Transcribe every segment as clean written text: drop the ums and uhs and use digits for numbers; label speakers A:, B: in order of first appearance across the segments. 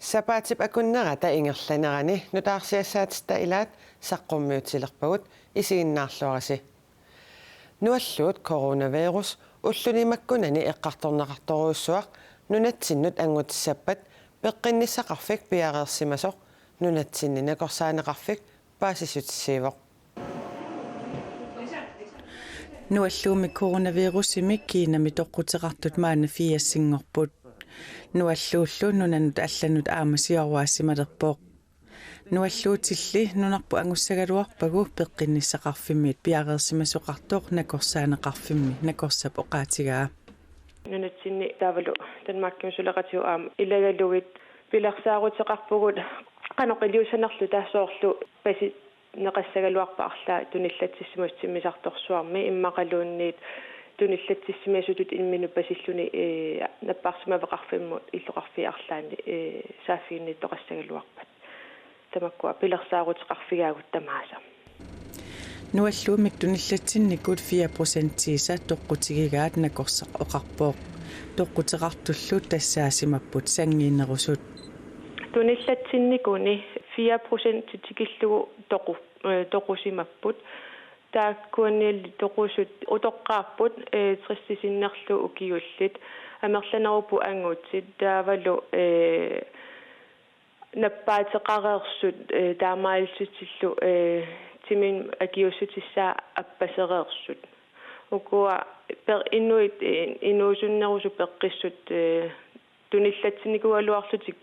A: Сапаатип акуннерата ингерланерани нутаарсиассаатиста илаат саққуммиутилерпагут исигиннаарлуараси нуаллуут коронавирус уллунимаккунани эққарторнеқарторуussуақ нунатсиннут ангутиссаппат пеққинниссақарфик пиареерсимасоқ нунатсинни накорсаанеқарфик паасисутиссиивоқ
B: нуаллууми коронавирусимик кинами тоққутеқартут маана фиассингорпут нуаллууллу нунанут алланут аамасиаруаассималерпоқ нуаллуутилли нунарпу ангуссагалуарпагу пеққинниссақарфиммит пиареерсимасоқартоқ накорсаанеқарфимми накорсап оқаатигаа
C: нунатсинни таавалу танмаккимсулеқатиу аама илагалугит пилерсаарутеқарпугут каноқилиусанерлу таассоорлу паси неқассагалуарпаарлаа туниллатсиссимассимисарторсуарми иммақалуунниит туниллатсиссимасутут иммину пасиллуни наппаарсимавеқарфиммут иллоқарфиарлаани саафигинни тоқассагалуарпат тамаккуа пилерсаарутеқарфигаагут тамааса
B: нуаллуумик туниллатсинникут 4%-иса тоққутигигаат накорсақ оқарпооқ тоққутеқартуллу тассаасимаппут сангииннерусут
C: туниллатсинникуни 4% тикиллугу тоқусимаппут тааккуанниалли тоқусут утоққарпут триссисиннерлу укиуллит амерланерупу ангуутсит таавалу наппаатеқареерсут таамаалсутиллу тимин акиуссутиссаа аппасереерсут укуа пер инуит инуусуннерусу пеққиссут туниллатсинникуалуарлутик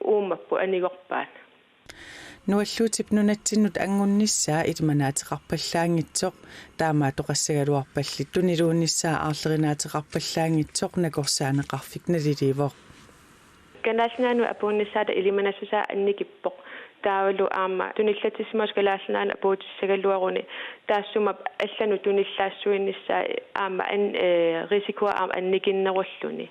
C: ууммаппу анигорпаат
B: нуаллуутип нунатсиннут ангунниссаа итманаатеқарпаллаангитсоқ таамаа тоқассагалуарпалли тунилуунниссаа аарлеринааteqarpallaangitsoq накорсаанеқарфик налиливоқ
C: канаалнаану апуунниссаата илиманасусаа анникиппоқ таавалу аама туниллатиссимас калаалнаана апуутиссагалуаруни таассумап аллану туниллаассуинниссаа аама рисикуа аама анникиннеруллуни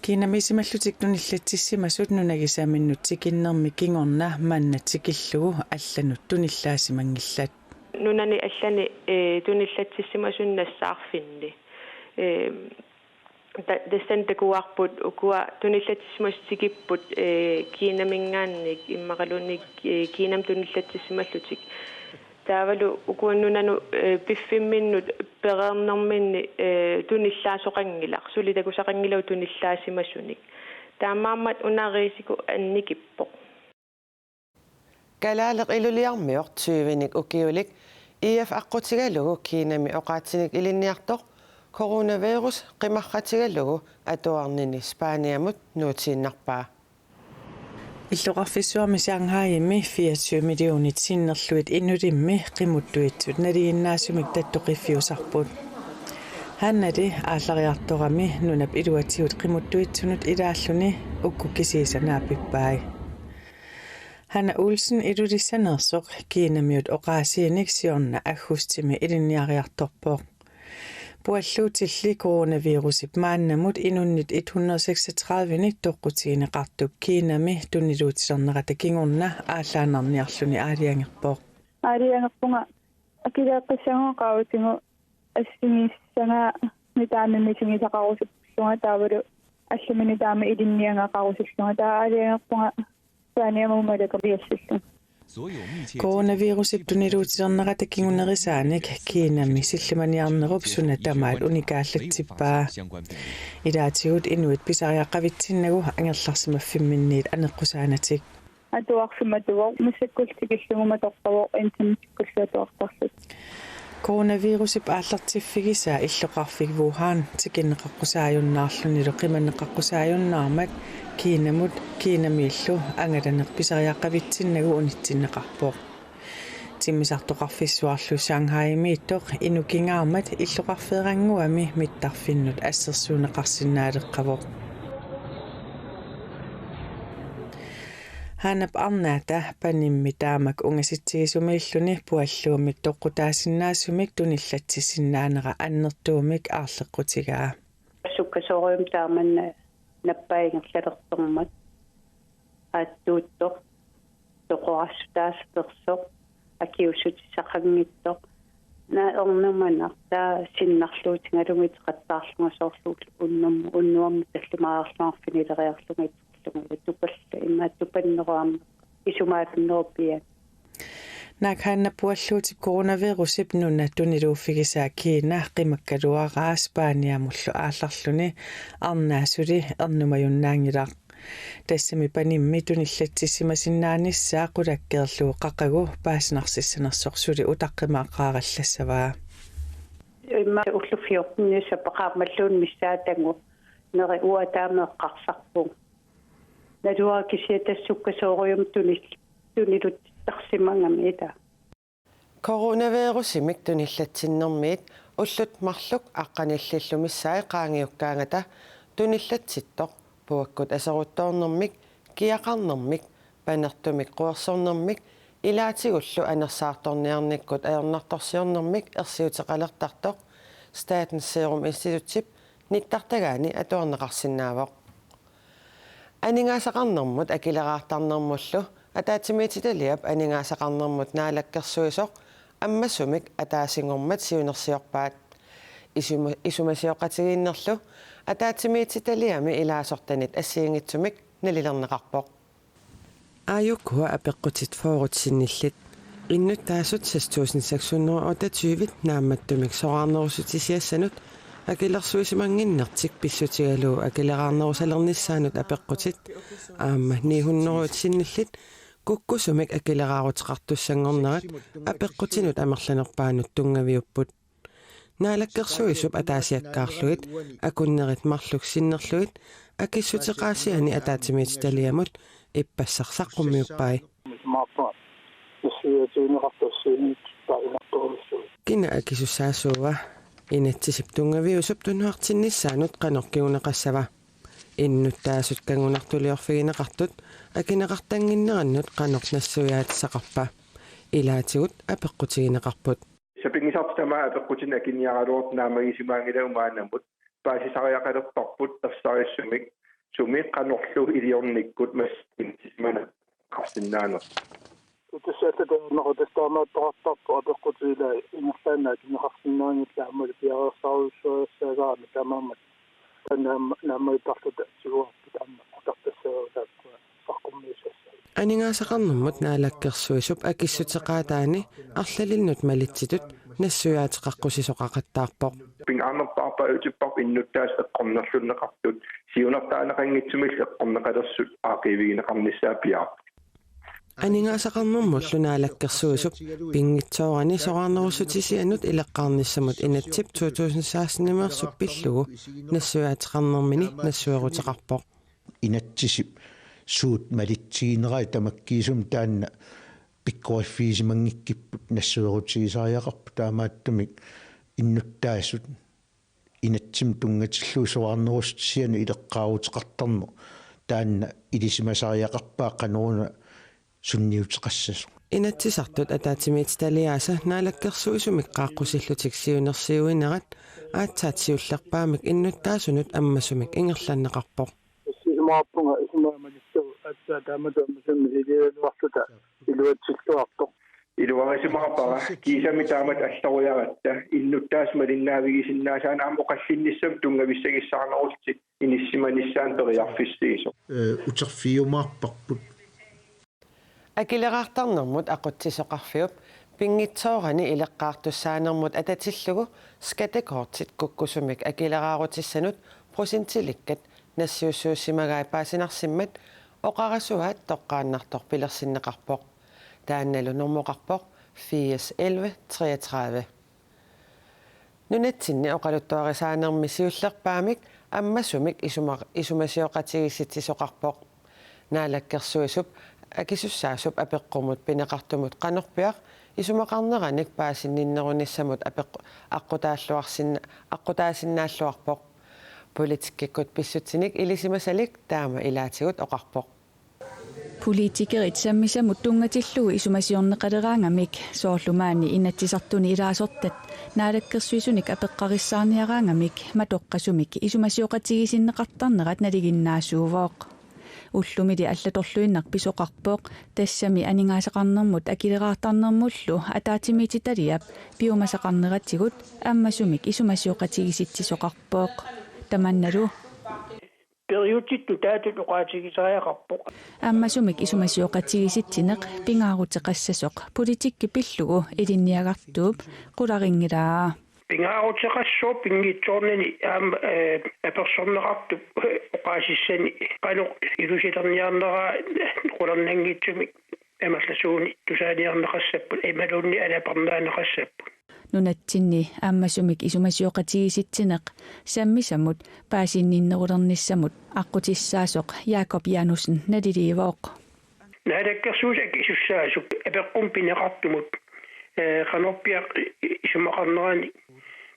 B: кинамисималлутик туниллатиссимасут нунагисааминнут тикиннерми кингорна мааннатикиллугу алланут туниллаасимангиллат
C: нунани аллани туниллатиссимасуннассаарфинни дэсентекуарпут укуа туниллатиссимастикиппут кинамингаанник иммакалуник кинам туниллатиссималлутик таавалу укуаннунану пиффимминнут перернэрминни туниллаасоқангилар сулитакусақангилау туниллаасимасуник таамааммат унаарисику анникиппоқ
A: калаалеқ илулиармиор тювиник укиулик ИФ аққутигалугу кинами оқаатсиник илинниартоқ коронавирус қимарратигалугу атуарнини Спааниамут нуутииннарпаа
B: иллоқарфиссуарми Шанхайми 24 миллионит синнерлуит иннулимми қимуттуитсут налииннаасумик таттоқиффиусарпут ханнади ааллариарторами нунап илуатсиут қимуттуитсунут илааллуни уккуккисиисанаапиппаи Hanna Olsen ilulissannерсоқ кинамиут оқаасииник сиорна аггустими илинниариарторпоқ пуаллуутилли коронавирусип мааннамут инуннит 136-ник тоққутигинеқартуп кинами тунилуутилернерата кингорна ааллаанарниарлуни аалиангерпоқ
D: аалиангерпунга акилааққиссангоқаутингу ассимиссангаа митааннамисигисақарусиппунга таавалу алламини таама илинниангақарусиллунга таа аалиангерпунга
B: коронавирусип тунилуутилернерата кингунерисааник кинами силламаниарнеруп суна тамаат уникааллатсиппаа илаатигут инуит писариаққавитсиннагу ангерларсимаффимминниит анеққусаанатик
D: атуарфиматуво миссаккултикиллугума тоққаво интимиккуллуатуартарлут
B: коронавирусип ааллартиффигиса иллоқарфик Wuhan тикиннеқаққусааюннаарлунилу қиманнеқаққусааюннаармат кинамут кинамииллу ангаланеқ писариаққавитсиннагу унитсиннеқарпоқ тиммисартоқарфиссуарлу Шанхаймииттоқ инукингаармат иллоқарфеерангуами миттарфиннут ассерсуунеқарсинаалеққавоқ Hanap arnaata panimmi taamak ungasitsигисумииллуни пуаллуумик тоққутаасиннаасумик туниллатсисиннаанера аннертуумик аарлеққутигаа
E: суккасоориум тааманна наппаингерлалертормат ааттуутто тоқорассутаасперсоқ акиуссутиссақангиттоқ наернаманарта синнарлуутингалугит қаттаарлунгасоорлуут уннуамми таллумаарарлуарфинилериарлугит иллунгу тупалла имааттупаннеруарма исумаатуннеруппиа
B: Nakhanna pualluutip coronavirusip nunna tuniluuffigisaa kiina qimakkaluaraa Spaaniamullu aallarluni arnaasuli ernumayunnaangilaq tassami panimmi tunillattissimasinnaannissaa qulakkeerluu qaqagu paasnarsissinersorsuli utaqqimaaqqaarallassavaa
E: имма уллуффиорнисса пақаамаллуун миссаатангу нери уатаамеэққарсарпу надуа кисиатассуккасоориум тунилут тарсимангами ита
A: Coronavirusимик туниллатсиннэрмиит уллут марлук аққаниллиллумиссаа qaangiukkaangata туниллатситтоқ puakkut асерутторнэрмик киақарнэрмик панертумик қуерсорнэрмик илаатигуллу анерсаарторниарниккут аернарторсиорнэрмик ерсиутеқалертартоқ Statens Serum Institute ниттартагаани атуарнеқарсинаавоқ анигаасақарнэрмут акилераартарнэрмуллу атаатимиититалиап анигаасақарнэрмут наалаккерсуисоқ аммасумик атаасингормат сиунерсиорпаат исумасиоқатигииннерлу атаатимиититалиами илаасортанит ассиингитсумик налилернеқарпоқ ааюккуа апеққутит фоорутсинниллит иннут таасут 6628 наамматтумик сораарнерусутисиассанут акилерсуисимангиннертик писсутигалуу акилераарнерусалерниссаанут апеққутит аама 900синниллит куккусумик акилераарутеқартуссангорнерат апеққутинут амерланерпаанут тунгавиуппут наалаккерсуисуп атаасиаккаарлугит акуннерит марлуксиннерлугит акиссутеқаасиани атаатимиититалиамут иппассарсаққуммиуппай кина акисуссаасуува инатсисип тунгавиусуп тунуартиннissaанут каноркигунеқассава иннуттаасут кангунартулиорфигинеқартут акинеқартангиннераннут канорнассуяатсақарпа илаатигут апеққутигинеқарпут
F: сапингисартама апеққутин акинниаралуорт наамагисимаангила умаанамут паасисариақалерпарпут тассариссумик сумиқ канорлу илиорниккут массимана қарсиннаанер
G: Utessätet noqutestaamaattoqartarpu apeqqutiila ingerlaanaa kinneqarsinnaangillaamul piarersaaruussuassaagaa tamaammat tannaammaittartuta siguarput amma qutарtassaaruutaakкуа саққуммиусassa
A: анигаасақарнэрмут наалаккерсуисуп акиссутеқаатаани арлалиннут малитситут нассуяатеқаққусисоқақаттаарпоқ
F: пингаамерпаарпа утиппар иннуттаас эққорнерлуннеқартут сиунартаанеқангитсумил эққорнеқалерсут аақивигинеқарниссаапиаа
A: анигаасақарнэрмуллу наалаккерсуисуп пингитсоорани сораанерусутисианут илеққарниссамут инатсип 2016 пиллугу нассуяатеқарнэрмини нассуерутеқарпоқ
H: инатсисип суут малитсигинераа тамаккиисум таанна пиккориффиисимангиккиппут нассуерутигисариақарпу таамааттумик иннуттаасут инатсим тунгатиллуу сораанерустисиану илеққаавутеқартарну таанна илисимасариақарпаа канаруна сунниутеқассасу
A: инатсисартут атаатимиититалиааса наалаккерсуисумик qaaqqusillutik siunersiuinerat аатсаатсиуллерпаамик иннуттаасунут аммасумик ингерланнеқарпоқ
G: сисимаарпунга исимаамалиссу атсаатааматуаммасумми илиуануарлута илуатсиллуартоқ
F: илуарисимаарпара кисами таамат алларуяратта иннуттаас малиннаавигисиннаасаана амоқаллинниссам тунгависсагиссаарнерулти иниссиманиссаан периарфистигисо
H: утерфиумаарпарпут
A: акилераартарнэрмут ақутсисоқарфиуп пингитсоорани илеққаартуссаанермут ататиллугу скатекортит куккусумик акилераарутиссанут просентиликкат нассиуссууссимагаи паасинарсиммат оқарасуаат тоққааннартор пилерсиннеқарпоқ таанналу нормоқарпоқ 80 11 33 нунатсинни оқалуттуарисаанерми сиуллерпаамик аммасумик исумасиоқатигисситсисоқарпоқ наалаккерсуисуп акисуссаасуп апеққумут пинеқартумут қанорпиақ исумақарнераник паасинниннерунissamут аққутаасиннааллуарпоқ политиккиккут писсутсиник илисимасалик таама илаатигут оқарпоқ
I: политикерит саммисамут тунгатиллуги исумасиорнеқалераангамик соорлумаани инатсисартуни илаасортат наалаккерсуисуник апеққариссаарниараангамик матоққасумик исумасиоқатигисиннеқартарнерат налигиннаасуувооқ уллумили аллаторлуиннар писоқарпооқ тассами анигаасақарнэрмут акилераартарнэрмуллу атаатимиититалиап пиумасақарнератсигут аммасумик исумасиоқатигиситсисоқарпооқ таманналу
G: периутитту таатут оqaатигисариақарпоқ
I: аммасумик исумасиоқатигиситсинеқ пингаарутеқассасоқ политикки пиллугу илинниагартууп қуларингилаа
G: пингаарутеқассоо пингитсоорнани аама аперсорнеқарту оqaасиссани қано илуситерниарнера қулернангитсуми амерласууни тусааниарнеқассаппут эмалуунни алапернаанеқассаппут
I: нунатсинни ааммасумик исумасиоқатигиситсинеқ саммисамут паасинниннерулерниссамут аққутиссаасоқ Jakob Janussen налиливооқ
G: наадаккерсуусак исуссаасук апеққум пинеқартумут канорпиақ исумақарнерани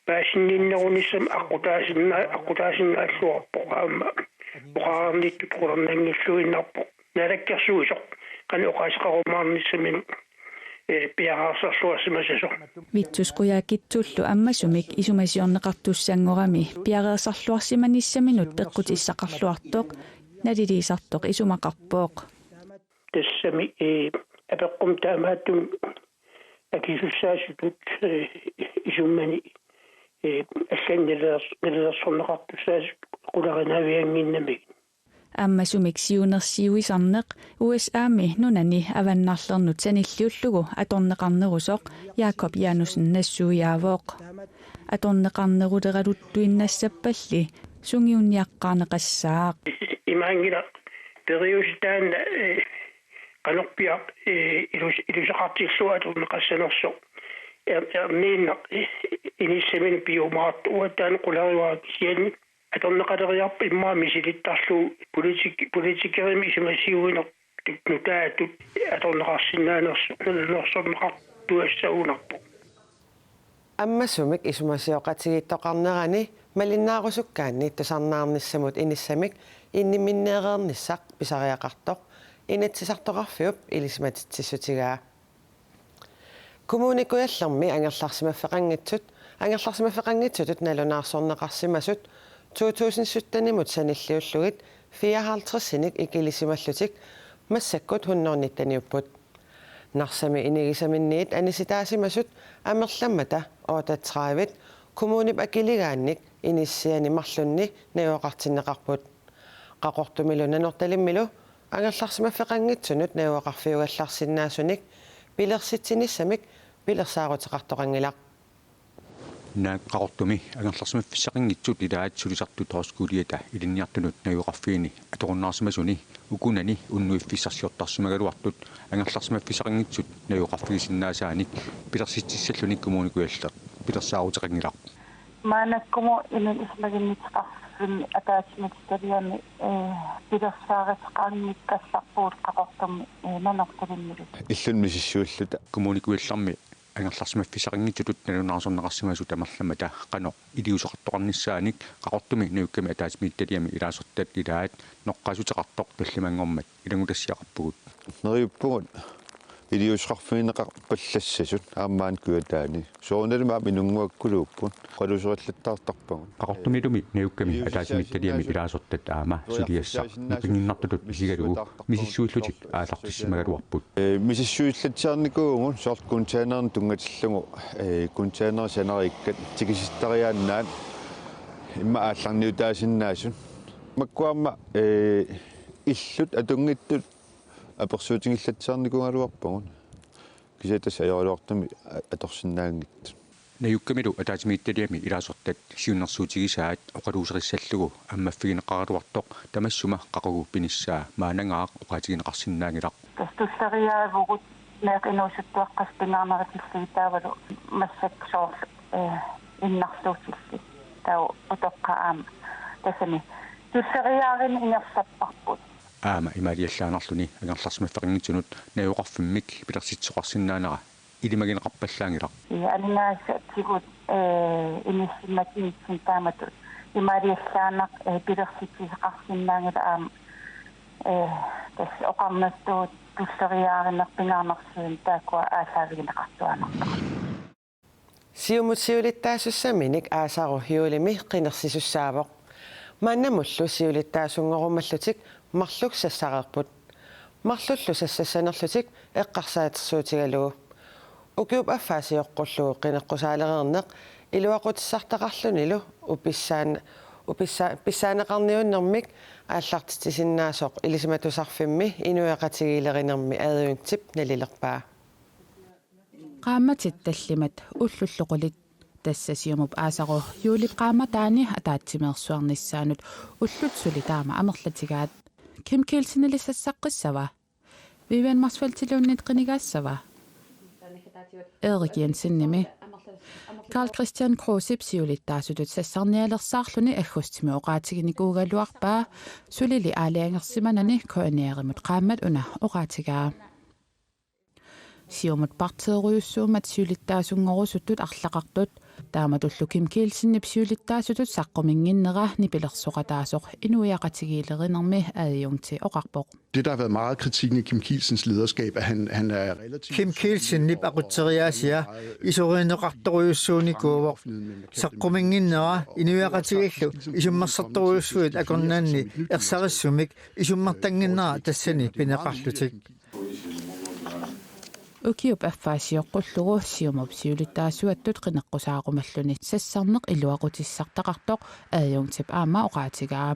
G: паасинниннеруниссам аққутаасиннааллуарпоқ аама оқаарнитту қулернангиллуиннарпо наадаккерсуусоқ қани оқаасеқарумаарниссамину пиараарсарлуассимасасо
I: витсусқуяакитсууллу аммасумик исумасиорнеқартуссангорами пиареерсарлуарсиманиссаминут пеққутиссақарлуартоқ налилисартоқ исумақарпооқ
G: тассами апеққум таамааттум акисуссаасутут исуммани алланнилерсорнеқартуссаасут қуларинавиангиннами
I: аммасумик сиунерсиуисарнеқ USA-ми нунани аваннаарлернут саниллиуллугу аторнеқарнерусоқ Jakob Janussen нассуиаавооқ аторнеқарнерулералуттуиннассаппалли сунгиунниаққарнеқассаақ
G: имаангила периустаан канорпиақ илусеқартиллуа аторнеқассанерсо эрнииннақ иниссамин биомаат уатаан қулариуаа кисиани аторнеқалериарп иммаами силиттарлу политикерими исумасиуинер нутаатут аторнеқарсинаанерсо нерсорнеқартуассаунарпо
A: аммасумик исумасиоқатигиттоқарнерани малиннаарусуккаанни тусарнаарниссамут иниссамик инниминнеерерниссақ писариақартоқ инатсисартоқарфиуп илисматитсиссутигаа коммуникуяллерми ангерларсимаффеқангитсутут налунаарсорнеқарсимасут 2017-нимут саниллиуллугит 54-синик икилисималлутик массаккут 119-таниуппут нарсами инигисаминниит аниситаасимасут амерламмата оотатсраавит коммунип акилигаанник иниссиани марлунни наюоқартиннеқарпут қақортумилу нанорталиммилу ангерларсимаффеқангитсунут наюоқарфиугалларсиннаасуник пилерситсиниссамик пилерсаарутеқартоқангилақ
J: нааққартуми агерларсимаффисақингитсут илаат сулисарту тоорскуулиата илинниартунут наюоқарфиини аторуннаарсимасуни укунани уннуиффиссарсиортарсимагалуартут агерларсимаффисақингитсут наюоқарфигисиннаасааник пилерситсиссаллуник коммуникуяллер пилерсаарутеқангилақ
K: маанаккуму инун исмагиннитеқарфин атаатиматиталиами пилерсааратеқарнииккассарпуут қақортарми нанарталиннилу
J: иллун мисиссууллута коммуникуялларми ангерларсимаффисақингитсутут налунаарсорнеқарсимасу тамарламата қано илиусоқартоқарниссааник қақортуми нуукками атаатимитталиами илаасортат илаат ноққасутеқартоқ таллимангормат илагутассиақарпугут
L: нериуппугут илиусоқарфинеқар паллассасут аамаан куатаани соорналима минунгуаккулууппун қалусуаллаттаартарпагут
J: қақортумилуми нуукками атаатимитталиами илаасортат аама сулиассақ пингиннартутут мисигалугу мисиссуиллутик аалартиссимагалуарпут
L: мисиссуиллатсиарникуугун сорт контейнерн тунгатиллугу контейнер санариккат тикиситтариааннаат имма аалларниутаасиннаасун маккуамма иллут атунгиттут аперсуутингиллатсиарникунгалуарпагун кисатас аёралуартами аторсиннаангит
J: наюккамилу атаатимиитталиами илаасортат сиуннэрсуутигисаат оқалуусериссаллугу аммаффигинеқаратуартоқ тамассума қақагу пиниссаа маанангаақ оқаатигинеқарсиннаангилақ
K: тастуссариаагугут наақинуусуттуаққаспинаарнеритиллигитаавалу массаксоор иннарлуутилли тау утоққаама тасами туссариаарин ингерсаппарпут
J: аама ималиаллаанарлуни агерларсимаффеқингитсунут наюоқарфиммик пилерситсоқарсинаанера илимагинеқарпаллаангилақ
K: алингаасатсигут иниссиматинитсин тааматут ималиаллаанақ пилерситсисеқарсинаангила аама тас оқарнастуут туссариааринерпингаарнарсуун таакуа аасаавигинеқартуанерта
A: сиумутсиулиттаасуссаминик аасару хиулими қинерсисуссаавоқ мааннамуллу сиулиттаасунгорумаллутик марлук сассарерпут марлуллу сассассанерлутик эққарсаатерсуутигалугу укиуп аффаасиоққуллугу қинеққусаалерернеқ илуақутиссартақарлунилу уписсаан Pissaanaqarniunnermik ааллартитисиннаасоқ илисиматусарфимми инуяқатигилеринерми аадуунтип налилерпаа.
M: Qaammatit tallimat ullulluqulit тассасиумуп аасаро юулип qaamataani атаатсимеерсуарнissaanut уллутсули таама амерлатигаат Kim Kielsen-лиссассаққиссава Vivian Marsfeld-tilunit qinigaassava Erik Jensen-nimi Carl Christian Krosip siulittaasutut sassarnialersaarluni aggustimi oqaatiginiquugaluarpaa sulili aaliangersimanani koaneerimut qaammat una oqaatigaa siumut parteeruyussuumat siulittaasungorusutut arlaqartut taamatullu Kim Kielsen-nip siulittaasutut saqqumingginnera nipilersoqataasoq inuiaqatigiilerinermi aadiungti oqarpoq.
N: Det, der har været meget kritikken i Kim Kielsens lederskab, at han er relativt...
O: Kim Kielsen-nip aqutseriaasia isoriineqartoruyussuunikuuvoq saqqumingginnera inuiaqatigillu isummersartoruyussuit akornaanni ersarissumik isummertanginnera tassani pineqarlutik.
M: Ukiup affaasiоққуллугу сиумуп сиулиттаасуаттут қинеққусаагумаллуни сассарнеқ илуақутиссартақартоқ аажунгтип аама оqaatigaa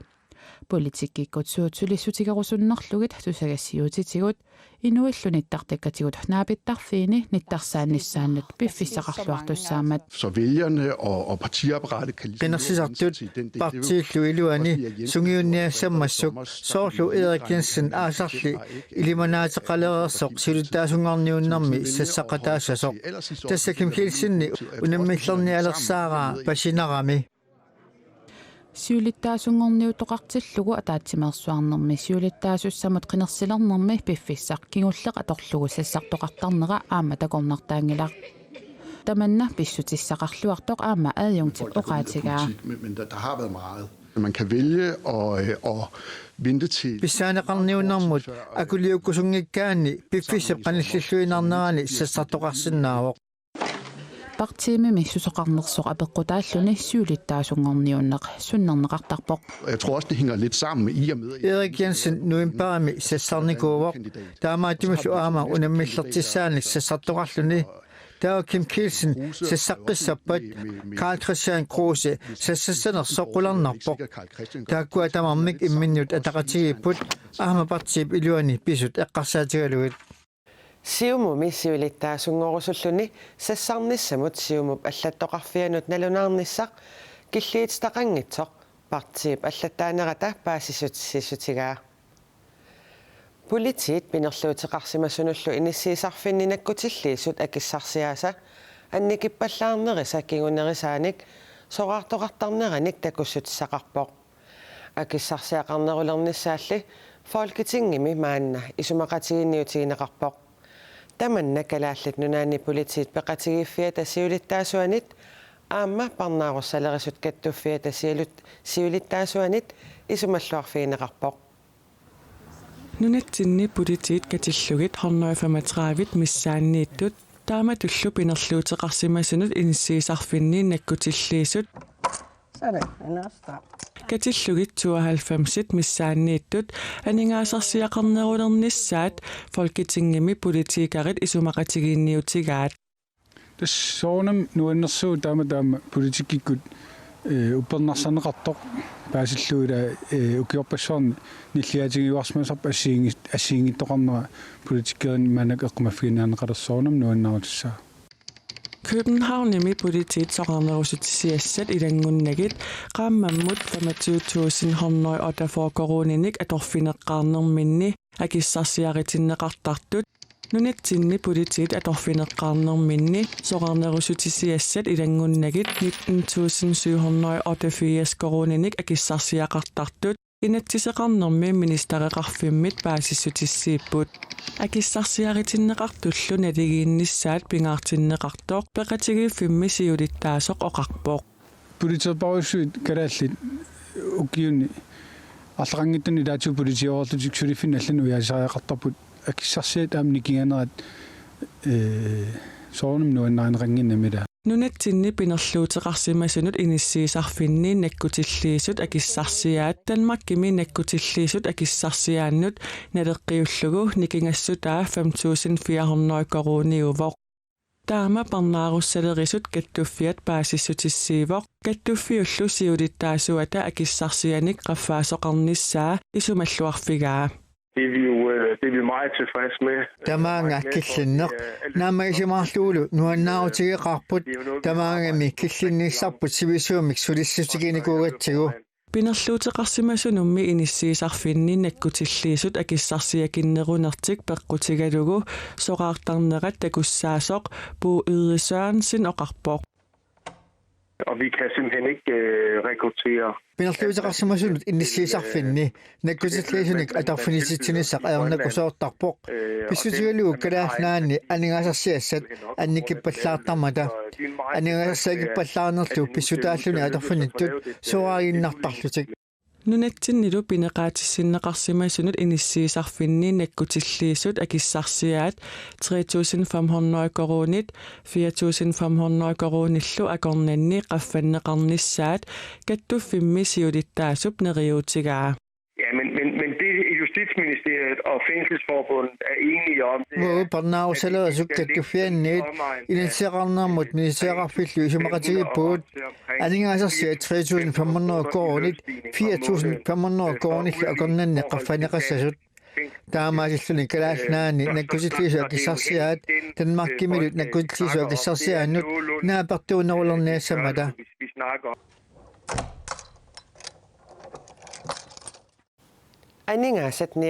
M: политиккиккут суутсулиссутигерусуннерлугит тусагассиутитигут инуиллуниттартаккатигут наапиттарфиини ниттарсаанниссааннут пиффиссақарлуартуссаамат
N: så vælgerne og partiapparatet kan
O: qinnersisartut partiillu iluani sungiunniassammassuk soorlu Erik Jensen aasarli ilimanaateqalereersoq siluttaasungarniunnermi sassaqataasasoq tassa Kim Kielsen-ni unammillernialersaara pasinarami
M: siulittaasungorniutoqartillugu ataatimeersuarnermi siulittaasussамут qinерсилернерми пиффиссақ кигуллеқ аторлугу сассартоқартарнера аама такорнартаангилар таманна писсутиссақарлуартоқ аама аажунгтип оqaatigaa
N: men der har været meget man kan vælge og vente til
O: pissaanaqarniunnermut akuliukkusungikkaani piffissep qanillulluinarnerani sassartoqarsinnaavoq
M: Partiimimi susoqarnersoq apeqqutaalluni siulittaasungorniunneq sunnerneqartarpoq.
N: Jeg tror også det hænger lidt sammen i og med
O: Erik Jensen nuimparami sassarnikuuvoq taamaatimussu aama unammillertissaanik sassartoqarluni taa Kim Kielsen sassaqqissappat Carl Christian Krose sassassanersoqularnerpoq taakku atamarmik imminnut ataqatigiput aama partiip iluani pisut eqqarsaatigaluit
A: Siumumi siulittaasungorusulluni sassarnissamut siumup аллаттоqarfianut nalunaarnissaq killiitstaqanngitsoq partiip аллаттаанерата paasissutissutigaa Politiit pinerluutiqarsimassunullu inissiisarfinninakkutilliisut akissarsiaasa annikippallаарnerisa kingunerisaanik soqaartoqartarneranik takussutissaqarpoq akissarsiaqarnerulernisaalli folketingimi maanna isumaqatiginniutigineqarpoq Tamanna kalaallit nunaanni politiit peqatigiiffiata siulittaasuanit aamma parnaarussalerisut kattuffiata siulittaasuanit isumalluarfiineqarpoq
B: Nunatsinni politiit katillugit 135 missaanniittut taamatullu pinerluutiqarsimassunut inissiisarfinniin nakkutilliisut Katillugit 92 missaanniittut aningaasarsiaqarnerulernissaat folketingimi politiikarit isumaqatigiinniutigaat
P: Tassoonam nuannersuu taama politikikkut uppernarssaneqartoq paasilluula ukiorpassuarni nilliatigiuarsmasarp assiingittoqarnera politikerin manak eqqumaffiinaanneqalersoornam nuannarutissa
B: Københavnimi politiit soqarnerusutisiassat ilangunnagit qaammammut 25.108 koroninik atorfineqqaarnerminni akissarsiaritinneqartartut nunatsinni politiit atorfineqqaarnerminni soqarnerusutisiassat ilangunnagit 19.788 koroninik akissarsiaqartartut Inattiseqarnermi ministereqarfimmit paasissutissiipput akissarsiaritinneqartullu naligiinnissaat pingaartinneqartoq peqatigiiffimmi siulittaasoq oqarpoq
P: Politierparusuit kalaallit ukiuni allaqangittuni laatu politiororlutik sulifin allan uyaasariaqartarput akissarsiat aamnikiganerat soornum nuannaaneranginnamila
B: Nunatsinni pinerluutiqarsimassunut inissiisarfinniin nakkutilliisut akissarsiaat Danmarkimi nakkutilliisut akissarsiaannut naleqqiullugu nikingassutaa 5.400 koroniuvoq Taama parnaarussalerisut kattuffiat paasissutissiivoq kattuffiullu siulittaasuata akissarsianik qaffaasoqarnissaa isumalluarfigaa.
Q: Det er vi meget tilfreds med.
O: Tamaanga killinneq naama isimaarluulu nuannaarutigeqarput tamaangami killinnissarput sivisuumik sulissutiginikuugatsigu.
B: Pinerluuteqarsimasunummi inissiisarfinni nakkutilliisut akissarsiakinnerunertik peqqutigalugu soqaartarnerat takussaasoq Bo Yde Sørensen oqarpoq.
Q: Og vi kan simpelthen ikke rekruttere.
O: Pinerluuteqarsimasunut inissiisarfinni nakkutilliisunik atarfinisitsinissaq aernakusoortarpoq pissutigalugu kalaallaanni aningaasarsiassat annikippallaartarmata aningaasarsiakippallаарnerlu pissutaalluni atarfinittut soaginnartarlutik
B: Nunatsinnilu pineqaatissinneqarsimasunut inissiisarfinni nakkutilliisut akissarsiaat 3500 korunit 4500 korunillu akornanni qaffanneqarnissaat kattuffimmi siulittaasup neriutigaa.
Q: Ja, men det Justitsministeriet og Fængselsforbundet er enige om det.
O: Hvor parnaarussalerisuk kattuffianniit initseqarnermut ministeriarfillu isumaqatigipput aningaasarsiat 3500 korunit 4500 korunillu akornanni qaffaneqassasut taamaasilluni kalaallaanni nakkutilliisu akissarsiaat tanmarkimilut nakkutilliisu akissarsiaannut naapertuunerulerniassamata.
A: Aningaasat 4,2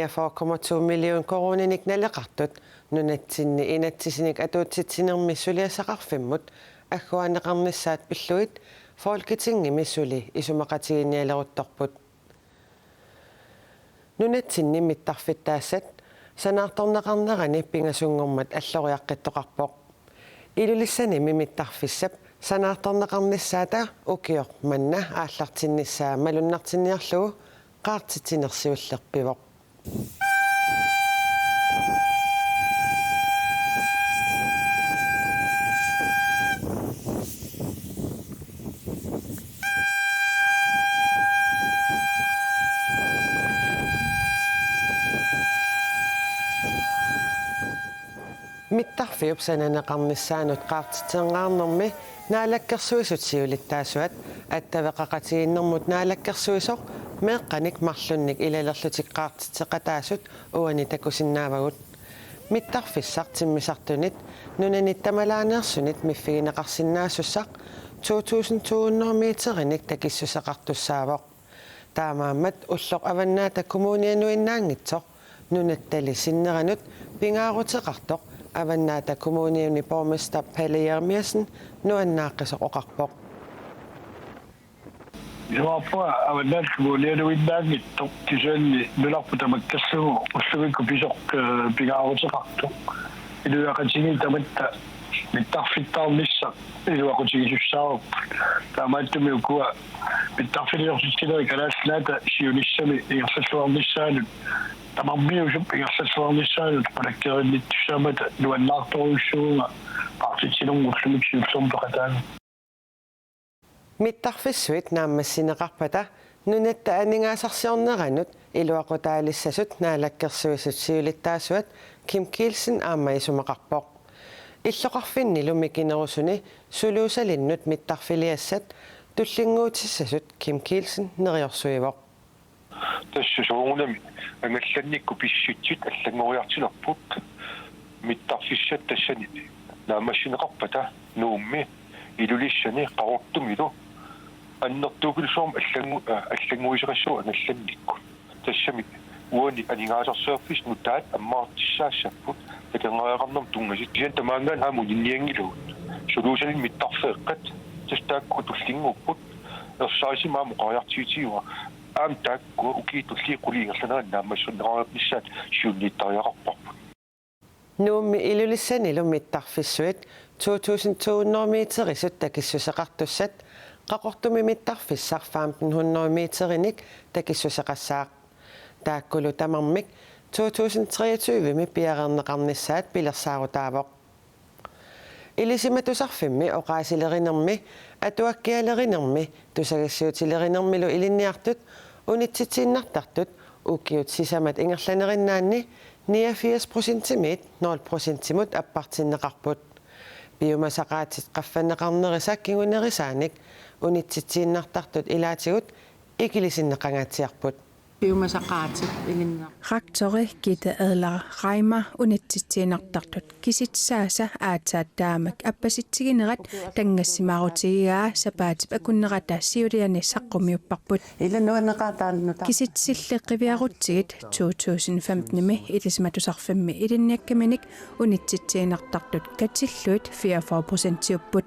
A: million koronanik naleqartut nunatsinni inatsisinik atuutsitsinermissuliasaqarfimmut agguaneqarnissaat pilluit folketingimissuli isumaqatiginnialeruttorput nunatsinni mittarfittaassat sanaartorneqarnerani pingasungormat alloriaqqittoqarpoq ilulissani mittarfissap sanaartorneqarnissaata ukior manna aallartinnissaa malunnartinniarlugu qaartitinersiullerpivoq mittarfiup sananeqarnissaanut qaartitengaarnermi naalakkersuisut siulittaasuat attaveqaqatiginnermut naalakkersuisoq meeqqanik marlunnik ilalerlutik qaartiteqataasut uani takusinnaavagut mittarfissartimmisartunit nunanit tamalaaneersunit miffigineqarsinnaassaq 2200 meterinik takissusaqartussaavoq taamaammat ulloq avannaata kommunianuinnaangitsoq nunattali sinneranut pingaaruteqartoq avannaata kommuniuni borgmester Palle Jeremiassen nuannaaqqisoq oqarpoq
R: Joapa avannaat kommunianuinnaangittoq kisanni nularputamakkersugu ulluvikku pisoq pingaaruteqartoq iluaqatigi tamatta mittarfittaarnissaq iluaqutigisussaaruk taamaattumi ukua mittarfiliorsitineri kalaallaata siunissami ingersalluarnissaanut tamarmiusup ingersalluarnissaanut qulakkerinnittussaamata nuannaartoruussuunga qaartitinermullumik siullerpeqataanga
A: mittarfissuit naammassineqarpata nunatta aningaasarsiorneranut iluaqutaalissasut naalakkersuisut siulittaasuat Kim Kielsen aamma isumaqarpoq иллоqarfinnilu mikinerusuni suluusalinnut mittarfiliassat tullinguutissasut Kim Kielsen neriorsuivoq
S: тассусуугунами ангалланникку писсутсит аллангориартилерпут миттарфиссат тассани наамассинеқарпата нуумми илулиссани қарортумилу аннертуукилсуум аллангуисеқассуу аналланникку тассами уани анигаасарсуарфис нутаат аммаартиссаассаппут такангаареқарнам тунгасит кисан тамаангаан ааму нинниангилуут сулуусалин миттарфеэққат тастаакку туллингуппут ерсааси мааму қариартиитиуа аам таакку укиитуллииқулиингерланеран наамассуннеқариапниссаат сиуннииттариақарпарпут
A: нуумми илулиссанилу миттарфиссуит 2200 meterisut takissuseqartussat qaqortumi mittarfissar 1500 meterinik takissuseqassaaq taakkulu tamarmik 2023 mi piareerneqarnissaat pilersaarutaavoq ilisimatusarfimmi oqaasilerinermi atuakkialerinermi tusagissiutilerinermilu ilinniartut unitsitiinnartartut ukiut sisamat ingerlanerinnaanni 89% 0% appartinneqarput Piumasaqaatit qaffanneqarnerisaq kingunerisaanik unitsitiinnartartut ilaatigut ikilisinneqangaatiarput.
T: Piumasaqaatit ilinna.
I: Raktori Gitte Adler Reimer unitsitiinartartut kisitsaasa aataаттaamak appasittiginerat tangassimaarutigigaa sapaatip akunnerata siuliani saqqumiupparput.
T: Ilannuanneqaataannuta.
I: Kisitsilliqqiviarutsigit 2015 ilismatusarfimmi ilinniakkaminik unitsitiinartartut katilluit 44%.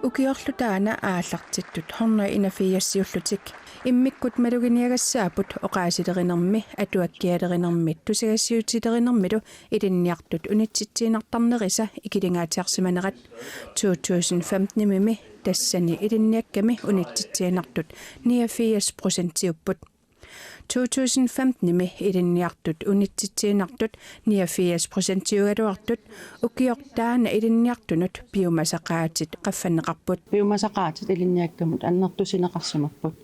I: Ukiorlutaana aallartittut horna inafiassiullutik immikkut maluginiagassaaput oqaasiterinermi atuakkialerinermit tusagassiutsilerinermilu ilinniartut unitsitiinartarnerisa ikilingaatiarsimanerat 2015 tassani ilinniakkami unitsitiinartut 89%. 2015 ilinniartut unitsitiinartut 89%ugaluartut ukiortaana ilinniartunut piumasaqaatit qaffanneqarput.
T: Piumasaqaatit ilinniakkamut annertusineqarsimarput.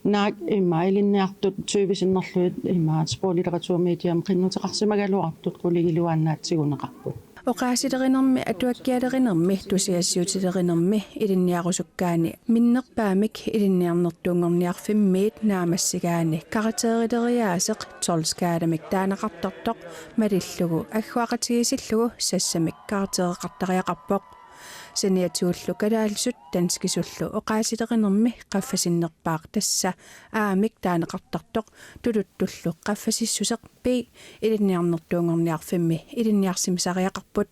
T: Naak imma ilinniartut syyvisinnerluit imma spoolileraturmediam qinnuteqarsimagaluartut quligiluaannaatsiguneqarput.
I: Oqaasiterinermi atuakkialerinermi tusigassiutiterinermi ilinniarusukkaani minnerpaamik ilinniarnertuungorniarfimmiit naamassigaani karateeriteriaaseq tolskaalamik taanaqartartoq malillugu agguaqatigisillugu sassamik karateeqartariaqarpoq saniatugullu kalaalsut tanskisullu oqaasiterinermi qaffasinnerpaaq tassa aamik taanaqartartoq tuluttullu qaffasissuseq pi ilinniarnertuungorniarfimmi ilinniarsimisariaqarput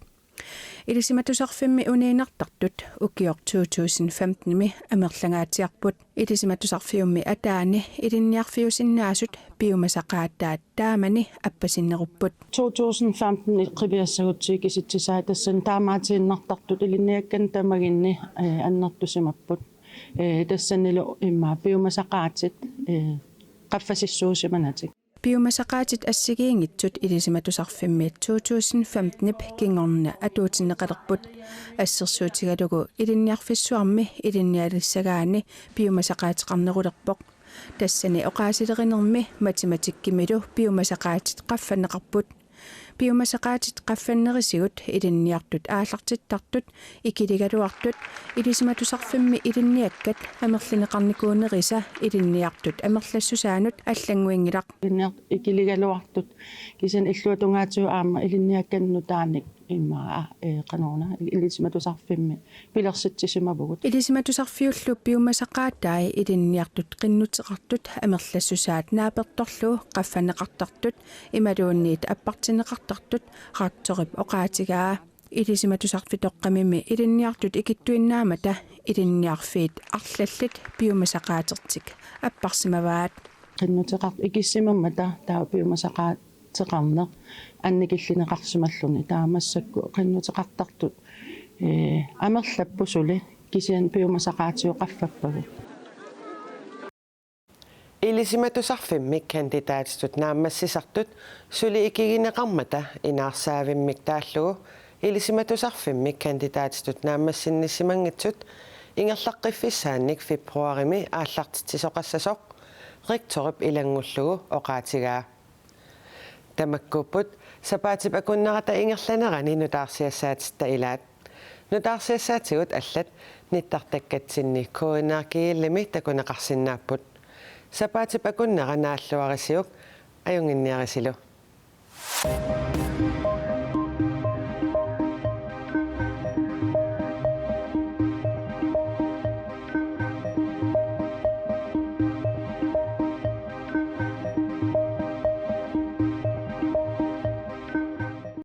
I: ilisimatusarfimmi uniinartartut ukior 2015 amerlangaatiarput ilisimatusarfiummi ataani ilinniarfiusinnaasut piumasaqaattaat taamani appasinerupput
T: 2015 iqqiviassagutsi kisittisaa tassan taamaatiinnartartut ilinniakkan tamaginni annertusimapput tassanilu imma piumasaqaatit qaffasissuusimanatik
I: piumasaqaatit assigiingitsut ilisimatusarfimmiit 2015 kingorna atuutineqalerput assersuutigalugu ilinniarfissuarmi ilinnialissagaani piumasaqaatiqarnerulerpoq tassani oqaasiterinermi matematikkimilu piumasaqaatit qaffanneqarput piumasaqaatit qaffannerisigut ilinniartut aallartittartut ikiligaluartut ilisimatusarfimmi ilinniakkat amerlineqarnikuunerisa ilinniartut amerlassusaanut allanguingilaq
T: ikiligaluartut kisan illuatungaatigu aama ilinniakkannutaanik imma qanuuna ilisimatusarfimmi pilersittisimavugut
I: ilisimatusarfiullu piumasaqaattai ilinniartut qinnuteqartut amerlassusaat naapertorlu qaffanneqartartut imaluunniit appartineqartartut raktorip oqaatigaa ilisimatusarfitoqqamimi ilinniartut ikittuinnaamata ilinniarfiit arlallit piumasaqaatertik apparsimavaat
T: qinnuteqart ikissimammata taa piumasaqaat teqarneq annikillineqarsimalluni taamassakku qinnuteqartartut amerlappusuli kisian piumasaqaatigu qaffappagu
A: ilisimatusarfimmik kandidaatistut naammassisartut suli ikigineqarmata inaarsaavimik taallugu ilisimatusarfimmik kandidaatistut naammassinnissimangitsut ingerlaqqiffisaannik februarimi aallartitisoqassasoq rektorip ilangullugu oqaatigaa tamakkupput sapaatip akunnerata ingerlanerani nutaarsiassaatitta ilaat nutaarsiassaatigut allat nittartakkatsinni kuinarkiillimi takuneqarsinnaapput sapaatip akunnera naalluarisiuk ajunginniarisilu